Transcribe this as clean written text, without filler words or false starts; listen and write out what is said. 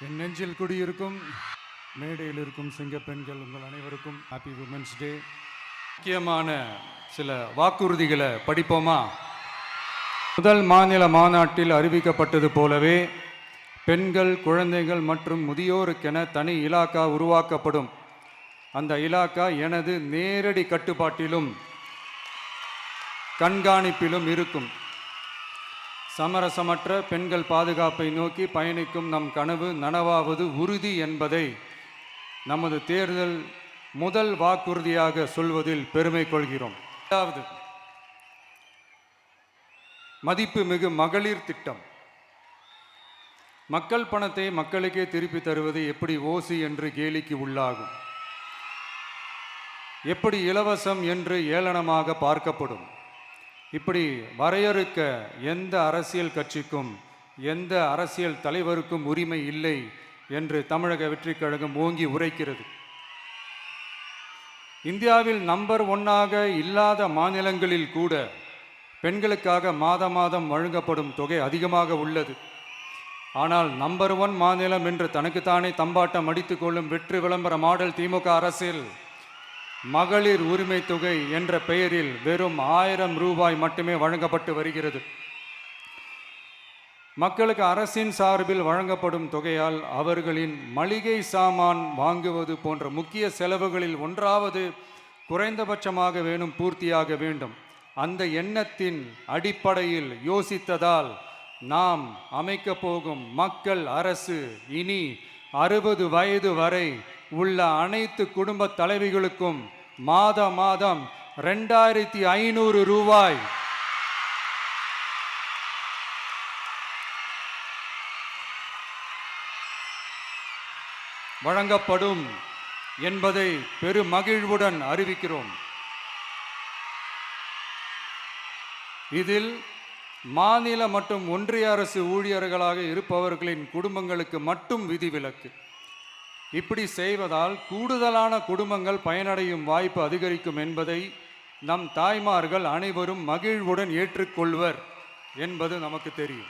என் நெஞ்சில் குடியிருக்கும் மேடையில் இருக்கும் சிங்க பெண்கள் உங்கள் அனைவருக்கும் ஹாப்பி உமன்ஸ் டே. முக்கியமான சில வாக்குறுதிகளை படிப்போமா? முதல் மாநில மாநாட்டில் அறிவிக்கப்பட்டது போலவே பெண்கள், குழந்தைகள் மற்றும் முதியோருக்கென தனி இலாக்கா உருவாக்கப்படும். அந்த இலாக்கா எனது நேரடி கட்டுப்பாட்டிலும் கண்காணிப்பிலும் இருக்கும். சமரசமற்ற பெண்கள் பாதுகாப்பை நோக்கி பயணிக்கும் நம் கனவு நனவாவது உறுதி என்பதை நமது தேர்தல் முதல் வாக்குறுதியாக சொல்வதில் பெருமை கொள்கிறோம். அதாவது மதிப்புமிகு மகளிர் திட்டம். மக்கள் பணத்தை மக்களுக்கே திருப்பி தருவது எப்படி ஓசி என்று கேலிக்கு உள்ளாகும், எப்படி இலவசம் என்று ஏளனமாக பார்க்கப்படும். இப்படி வரையறுக்க எந்த அரசியல் கட்சிக்கும் எந்த அரசியல் தலைவருக்கும் உரிமை இல்லை என்று தமிழக வெற்றிக் கழகம் ஓங்கி உரைக்கிறது. இந்தியாவில் நம்பர் 1 இல்லாத மாநிலங்களில் கூட பெண்களுக்காக மாதம் வழங்கப்படும் தொகை அதிகமாக உள்ளது. ஆனால் நம்பர் 1 மாநிலம் என்று தனக்குத்தானே தம்பாட்டம் அடித்துக் கொள்ளும் வெற்றி விளம்பர மாடல் திமுக அரசில் மகளிர் உரிமை தொகை என்ற பெயரில் வெறும் 1000 ரூபாய் மட்டுமே வழங்கப்பட்டு வருகிறது. மக்களுக்கு அரசின் சார்பில் வழங்கப்படும் தொகையால் அவர்களின் மளிகை சாமான் வாங்குவது போன்ற முக்கிய செலவுகளில் ஒன்றாவது குறைந்தபட்சமாக பூர்த்தியாக வேண்டும். அந்த எண்ணத்தின் அடிப்படையில் யோசித்ததால் நாம் அமைக்கப் போகும் மக்கள் அரசு இனி 60 வயது வரை உள்ள அனைத்து குடும்ப தலைவிகளுக்கும் மாதம் 2500 ரூபாய் வழங்கப்படும் என்பதை பெருமகிழ்வுடன் அறிவிக்கிறோம். இதில் மாநில மற்றும் ஒன்றிய அரசு ஊழியர்களாக இருப்பவர்களின் குடும்பங்களுக்கு மட்டும் விதிவிலக்கு. இப்படி செய்வதால் கூடுதலான குடும்பங்கள் பயனடையும் வாய்ப்பு அதிகரிக்கும் என்பதை நம் தாய்மார்கள் அனைவரும் மகிழ்வுடன் ஏற்றுக்கொள்வர் என்பது நமக்கு தெரியும்.